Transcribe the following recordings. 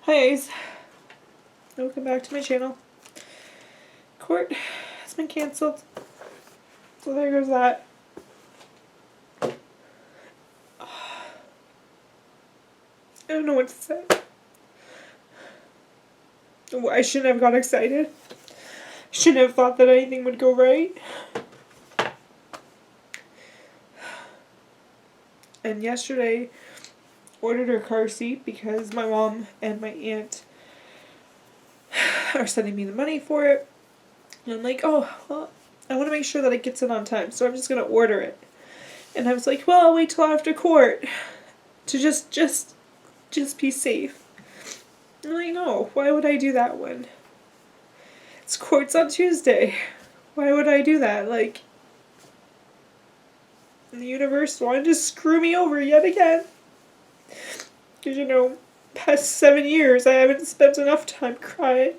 Hi guys, welcome back to my channel. Court has been cancelled, so there goes that. I don't know what to say. I shouldn't have got excited. Shouldn't have thought that anything would go right. And yesterday, ordered her car seat because my mom and my aunt are sending me the money for it. And I'm like, oh, well, I want to make sure that it gets in on time, so I'm just going to order it. And I was like, well, I'll wait till after court to just be safe. I'm like, no, why would I do that when it's court's on Tuesday? Why would I do that? Like, the universe wanted to screw me over yet again. Because, past 7 years, I haven't spent enough time crying.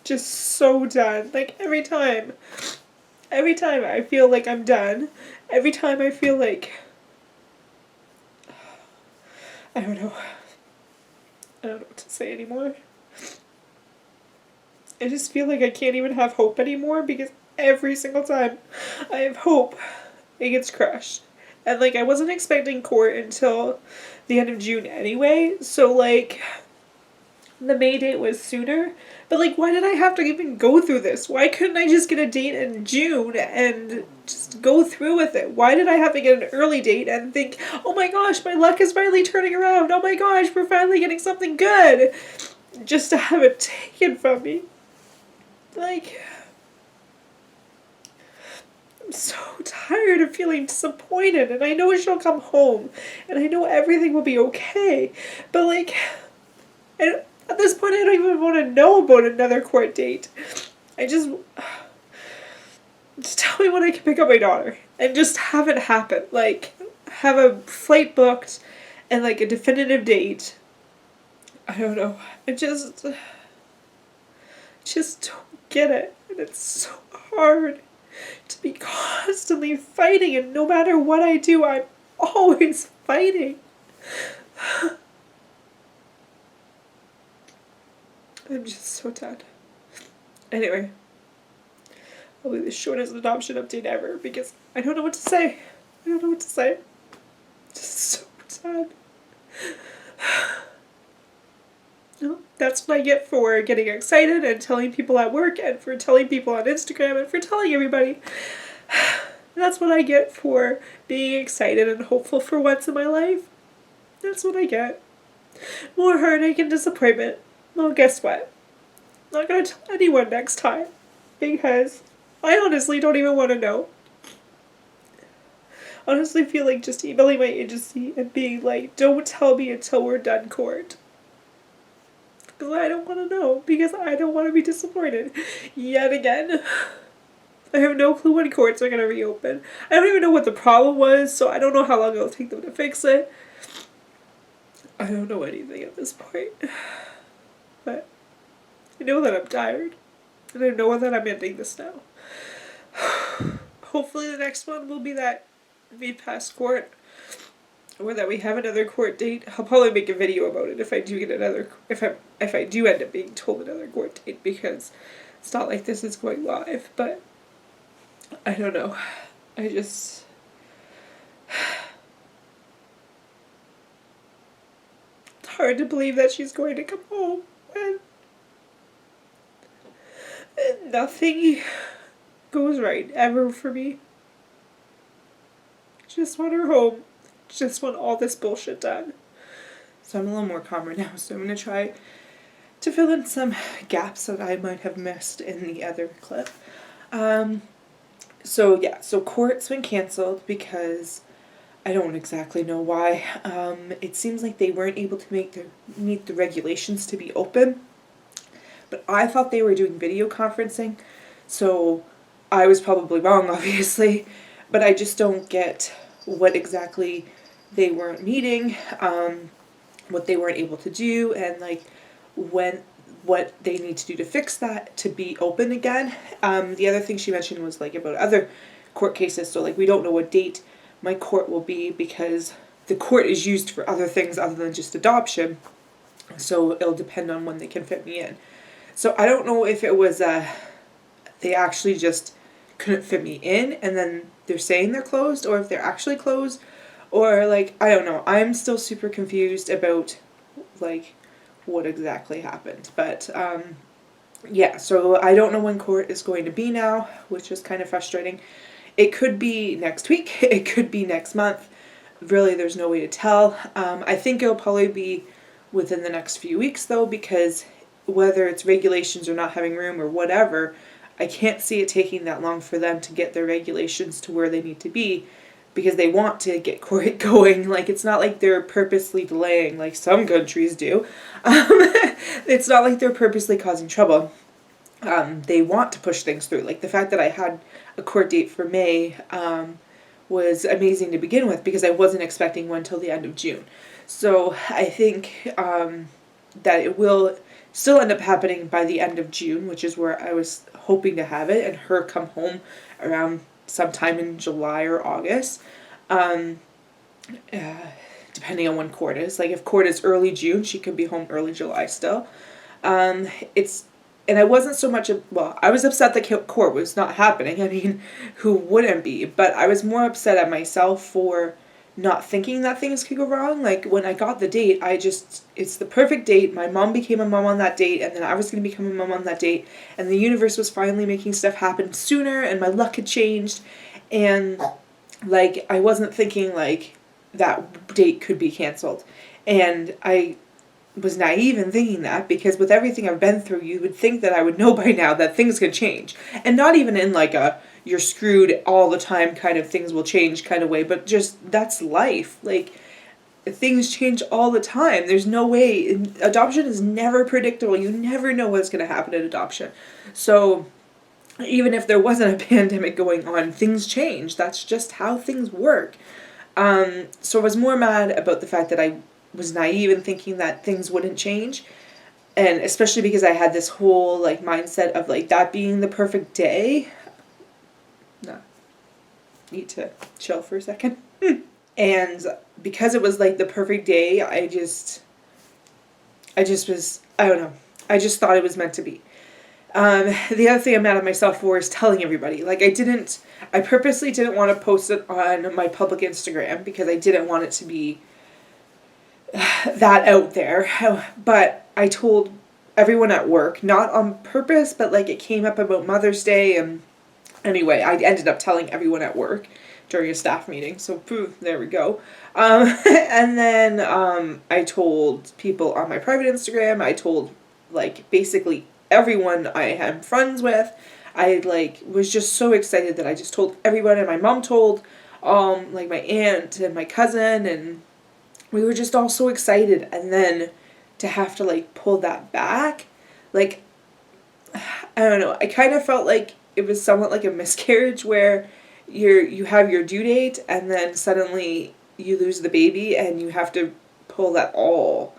Just so done. Like, every time I feel like I'm done, every time I feel like, I don't know what to say anymore. I just feel like I can't even have hope anymore because every single time I have hope, it gets crushed. And, like, I wasn't expecting court until the end of June anyway, so, like, the May date was sooner. But, like, why did I have to even go through this? Why couldn't I just get a date in June and just go through with it? Why did I have to get an early date and think, oh my gosh, my luck is finally turning around. Oh my gosh, we're finally getting something good. Just to have it taken from me. Like, I'm so tired of feeling disappointed, and I know she'll come home, and I know everything will be okay, but, like, at this point I don't even want to know about another court date. Just tell me when I can pick up my daughter, and just have it happen. Like, have a flight booked, and, like, a definitive date. I don't know. I just don't get it, and it's so hard to be constantly fighting, and no matter what I do, I'm always fighting. I'm just so done. Anyway, I'll be the shortest adoption update ever because I don't know what to say. I don't know what to say. Just so sad. No, that's what I get for getting excited and telling people at work and for telling people on Instagram and for telling everybody. That's what I get for being excited and hopeful for once in my life. That's what I get. More heartache and disappointment. Well, guess what? I'm not going to tell anyone next time because I honestly don't even want to know. I honestly feel like just emailing my agency and being like, don't tell me until we're done court. Because I don't want to know. Because I don't want to be disappointed. Yet again. I have no clue when courts are going to reopen. I don't even know what the problem was, so I don't know how long it'll take them to fix it. I don't know anything at this point. But I know that I'm tired. And I know that I'm ending this now. Hopefully the next one will be that we pass court. Or that we have another court date. I'll probably make a video about it if I do get another, if I do end up being told another court date, because it's not like this is going live, but I don't know. I just it's hard to believe that she's going to come home and nothing goes right ever for me. Just want her home. Just want all this bullshit done. So I'm a little more calmer now, so I'm going to try to fill in some gaps that I might have missed in the other clip. So court's been canceled because I don't exactly know why. It seems like they weren't able to meet the regulations to be open, but I thought they were doing video conferencing, so I was probably wrong, obviously, but I just don't get what exactly they weren't meeting, what they weren't able to do, and like what they need to do to fix that to be open again. The other thing she mentioned was like about other court cases, so like we don't know what date my court will be because the court is used for other things other than just adoption. So it'll depend on when they can fit me in. So I don't know if it was they actually just couldn't fit me in and then they're saying they're closed, or if they're actually closed, or like, I don't know. I'm still super confused about like what exactly happened. But yeah, so I don't know when court is going to be now, which is kind of frustrating. It could be next week, it could be next month. Really, there's no way to tell. I think it'll probably be within the next few weeks though, because whether it's regulations or not having room or whatever, I can't see it taking that long for them to get their regulations to where they need to be, because they want to get court going. Like, it's not like they're purposely delaying like some countries do. It's not like they're purposely causing trouble. They want to push things through. Like the fact that I had a court date for May was amazing to begin with, because I wasn't expecting one till the end of June. So I think that it will still end up happening by the end of June, which is where I was hoping to have it, and her come home around sometime in July or August, depending on when court is. Like if court is early June, she could be home early July still. And I wasn't so much, well, I was upset that court was not happening. I mean, who wouldn't be? But I was more upset at myself for not thinking that things could go wrong. Like when I got the date, it's the perfect date. My mom became a mom on that date, and then I was going to become a mom on that date. And the universe was finally making stuff happen sooner, and my luck had changed. And like, I wasn't thinking like that date could be canceled. And I was naive in thinking that, because with everything I've been through, you would think that I would know by now that things could change. And not even in like a you're screwed all the time kind of things will change kind of way, but just that's life. Like things change all the time. There's no way. Adoption is never predictable. You never know what's going to happen at adoption. So even if there wasn't a pandemic going on, things change. That's just how things work. So I was more mad about the fact that I was naive in thinking that things wouldn't change, and especially because I had this whole like mindset of like that being the perfect day. No, need to chill for a second. And because it was like the perfect day, I just was, I don't know, I just thought it was meant to be. The other thing I'm mad at myself for is telling everybody. Like I purposely didn't want to post it on my public Instagram, because I didn't want it to be that out there. But I told everyone at work, not on purpose, but like it came up about Mother's Day, and anyway, I ended up telling everyone at work during a staff meeting. So there we go. And then I told people on my private Instagram. I told like basically everyone I am friends with. I like was just so excited that I just told everyone, and my mom told like my aunt and my cousin, and we were just all so excited. And then to have to like pull that back, like I don't know, I kind of felt like it was somewhat like a miscarriage, where you have your due date and then suddenly you lose the baby and you have to pull that all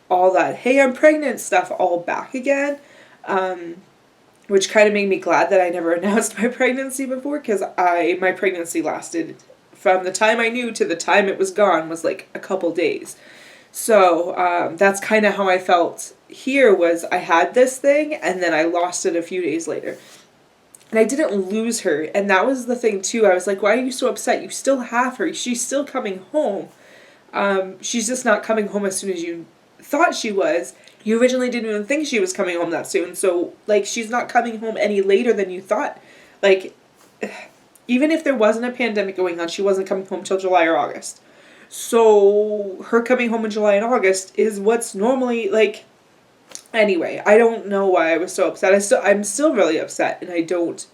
that hey, I'm pregnant stuff all back again, which kind of made me glad that I never announced my pregnancy before, because my pregnancy lasted from the time I knew to the time it was gone was like a couple days. So that's kind of how I felt here, was I had this thing and then I lost it a few days later. And I didn't lose her, and that was the thing too. I was like, why are you so upset? You still have her. She's still coming home. She's just not coming home as soon as you thought she was. You originally didn't even think she was coming home that soon. So, like, she's not coming home any later than you thought. Like, even if there wasn't a pandemic going on, she wasn't coming home till July or August. So, her coming home in July and August is what's normally, like... Anyway, I don't know why I was so upset. I'm still really upset, and I don't...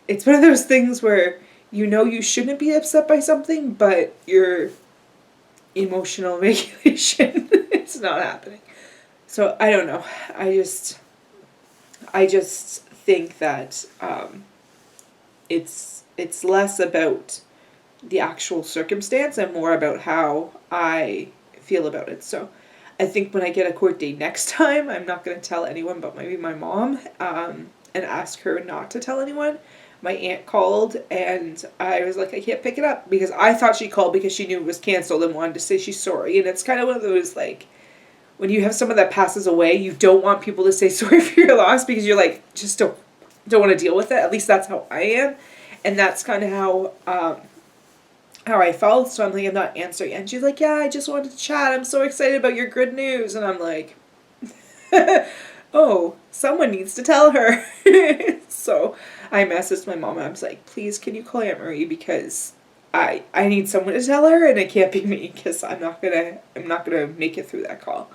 It's one of those things where you know you shouldn't be upset by something, but your emotional regulation is not happening. So, I don't know. I just think that it's less about the actual circumstance and more about how I feel about it. So, I think when I get a court date next time, I'm not going to tell anyone but maybe my mom, and ask her not to tell anyone. my aunt called, and I was like, I can't pick it up, because I thought she called because she knew it was canceled and wanted to say she's sorry. And it's kind of one of those, like, when you have someone that passes away, you don't want people to say sorry for your loss, because you're like, just don't want to deal with it. At least that's how I am. And that's kind of how I felt. So I'm like, I'm not answering. And she's like, yeah, I just wanted to chat. I'm so excited about your good news. And I'm like, oh, someone needs to tell her. So I messaged my mom, and I was like, please, can you call Aunt Marie, because I need someone to tell her, and it can't be me, because I'm not gonna make it through that call.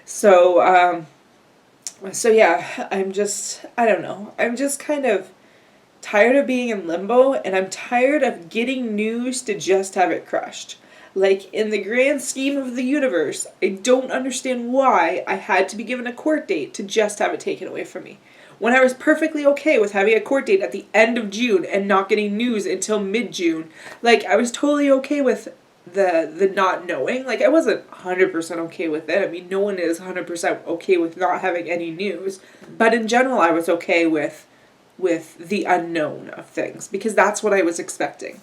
So so yeah, I don't know. I'm just kind of tired of being in limbo, and I'm tired of getting news to just have it crushed. Like, in the grand scheme of the universe, I don't understand why I had to be given a court date to just have it taken away from me. When I was perfectly okay with having a court date at the end of June and not getting news until mid-June. Like, I was totally okay with the not knowing. Like, I wasn't 100% okay with it. I mean, no one is 100% okay with not having any news. But in general, I was okay with the unknown of things, because that's what I was expecting.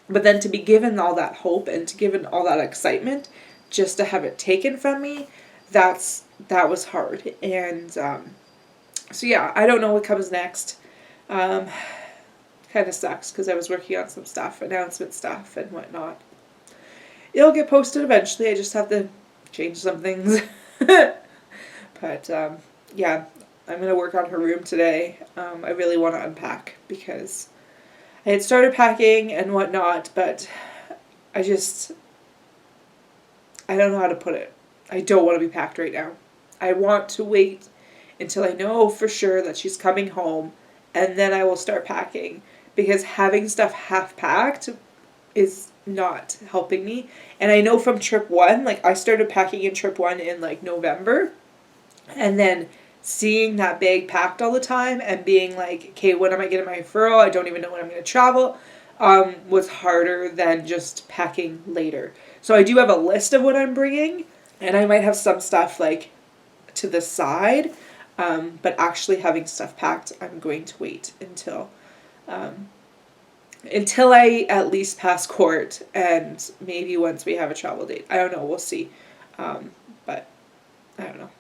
But then to be given all that hope and to given all that excitement just to have it taken from me, that was hard. And so yeah, I don't know what comes next. Kind of sucks, because I was working on some stuff, announcement stuff and whatnot. It'll get posted eventually. I just have to change some things. But yeah, I'm going to work on her room today. I really want to unpack, because I had started packing and whatnot, but I don't know how to put it. I don't want to be packed right now. I want to wait until I know for sure that she's coming home, and then I will start packing, because having stuff half packed is not helping me. And I know from trip one, like, I started packing in trip one in like November, and then seeing that bag packed all the time and being like, okay, when am I getting my referral? I don't even know when I'm going to travel, was harder than just packing later. So I do have a list of what I'm bringing, and I might have some stuff like to the side, but actually having stuff packed, I'm going to wait until I at least pass court, and maybe once we have a travel date. I don't know, we'll see. But I don't know.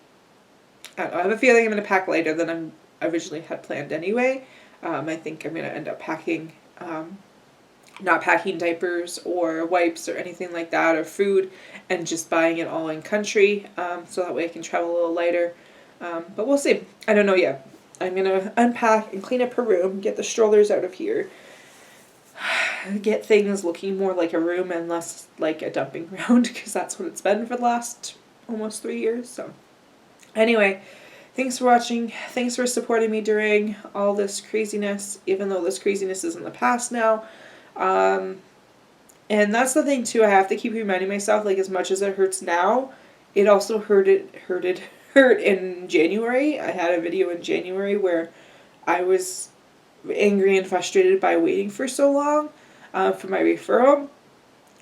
I have a feeling I'm going to pack lighter than I originally had planned anyway. I think I'm going to end up packing, not packing diapers or wipes or anything like that, or food, and just buying it all in country, so that way I can travel a little lighter. But we'll see. I don't know yet. I'm going to unpack and clean up her room, get the strollers out of here, get things looking more like a room and less like a dumping ground, because that's what it's been for the last almost 3 years. So anyway, thanks for watching. Thanks for supporting me during all this craziness, even though this craziness is in the past now. And that's the thing too, I have to keep reminding myself, like, as much as it hurts now, it also hurt in January. I had a video in January where I was angry and frustrated by waiting for so long for my referral.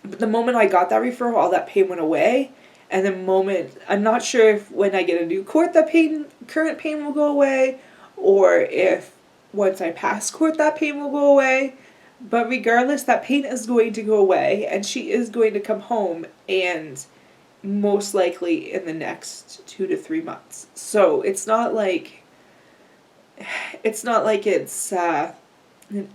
But the moment I got that referral, all that pain went away. And the moment, I'm not sure if when I get a new court that current pain will go away, or if once I pass court that pain will go away. But regardless, that pain is going to go away, and she is going to come home, and most likely in the next 2 to 3 months. So it's not like it's an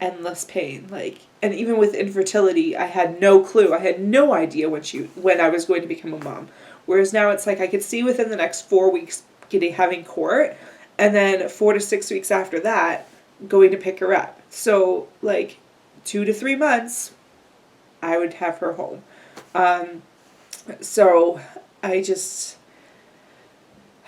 endless pain. Like, and even with infertility, I had no clue. I had no idea when I was going to become a mom. Whereas now it's like I could see within the next 4 weeks having court, and then 4 to 6 weeks after that going to pick her up. So like 2 to 3 months, I would have her home. So I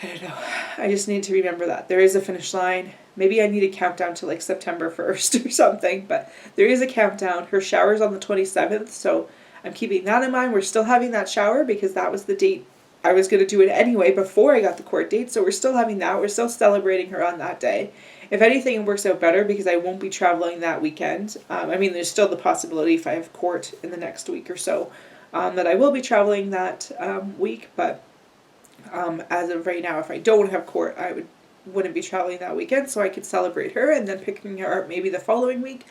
don't know. I just need to remember that there is a finish line. Maybe I need a countdown to like September 1st or something, but there is a countdown. Her shower's on the 27th, so I'm keeping that in mind. We're still having that shower because that was the date I was going to do it anyway before I got the court date, so we're still having that. We're still celebrating her on that day. If anything, it works out better because I won't be traveling that weekend. I mean, there's still the possibility if I have court in the next week or so that I will be traveling that week, but as of right now, if I don't have court, wouldn't be traveling that weekend, so I could celebrate her and then picking her up maybe the following week.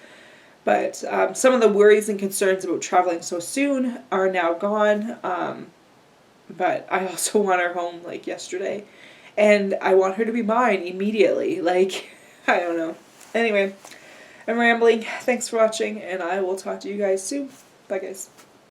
But some of the worries and concerns about traveling so soon are now gone. But I also want her home like yesterday. And I want her to be mine immediately. Like, I don't know. Anyway, I'm rambling. Thanks for watching, and I will talk to you guys soon. Bye, guys.